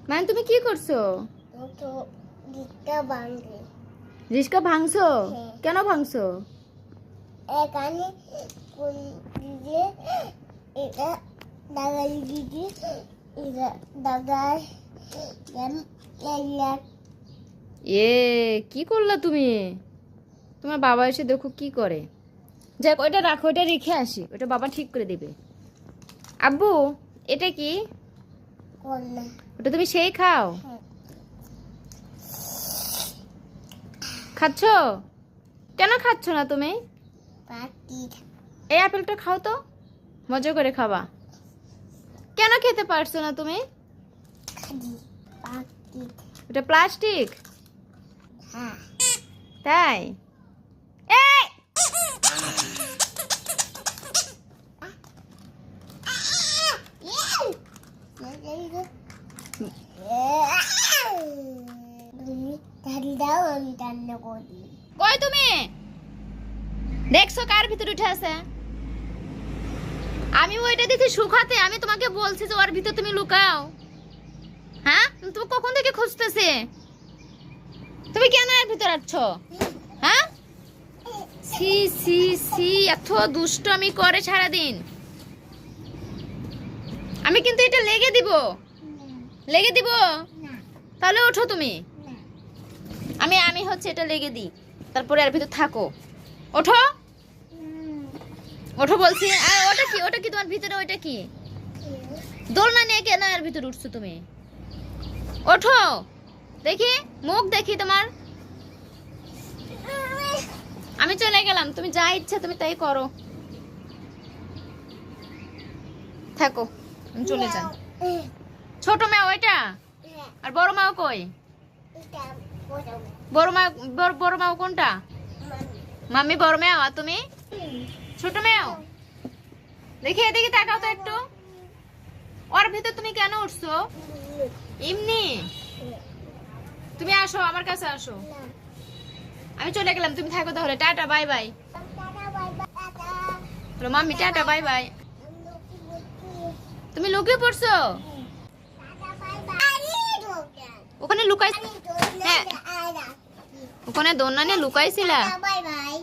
মানে তুমি কি করছো? তো রিক্সা ভাঙছে। রিস্কা ভাঙছো? হ্যাঁ। কেন ভাঙছো? এখানে কোন দিকে এটা দাগাই দিকে এটা দাগাই এ কি করলা তুমি? তোমার বাবা এসে দেখো কি করে। যাক ওইটা রাখো, ওইটা রেখে আসি, ওটা বাবা ঠিক করে দেবে। আব্বু এটা কি? করলে ওটা তুমি সেই খাও? হ্যাঁ। খাচ্ছ? কেন খাচ্ছ না তুমি? পাটি এই আপেলটা খাও তো, মজা করে খাবা। কেন খেতে পারছো না তুমি? খাদি পাটি ওটা প্লাস্টিক। হ্যাঁ তাই? এই দাদি দাও আমি রান্না করি। কই তুমি? দেখছো কার ভিতরে উঠে আছে? আমি ওইটা দেখি শুকাতে, আমি তোমাকে বলছি যে ওর ভিতর তুমি লুকাও। হ্যাঁ তুমি কখন থেকে খুঁজতেছে? তুমি কেন এর ভিতর আছো? হ্যাঁ সি সি সি, এত দুষ্টমি করে সারাদিন। আমি কিন্তু এটা লেগে দিব, লেগে দিব। না তাহলে ওঠো তুমি। না আমি হচ্ছে এটা লেগে দিই, তারপরে এর ভিতর থাকো। ওঠো, ওঠো বলছি। আর ওটা কি? ওটা কি তোমার ভিতরে? ওইটা কি? দোলনা নিয়ে কেন এর ভিতরে উঠছো তুমি? ওঠো দেখি, মুখ দেখি তোমার। আমি চলে গেলাম, তুমি যা ইচ্ছা তুমি তাই করো। থাকো, আমি চলে যান। ছোট মেয়ে ওইটা, আর বড় মাও কই? বড় মা, বড় মাও কোনটা? মাম্মি বড় মেয়ে, আর তুমি ছোট মেয়ে। দেখি এদিকে তাকাও তো একটু। ওর ভিতর তুমি কেন উঠছো এমনি? তুমি আসো, আমার কাছে আসো। আমি চলে গেলাম, তুমি থাকো তাহলে। Tata bye bye. বলো মাম্মি টাটা বাই বাই। তুমি লুকিয়ে পড়ছো ওখানে? লুকাই, হ্যাঁ ওখানে দোলনা নিয়ে লুকাইছিলা? Bye bye.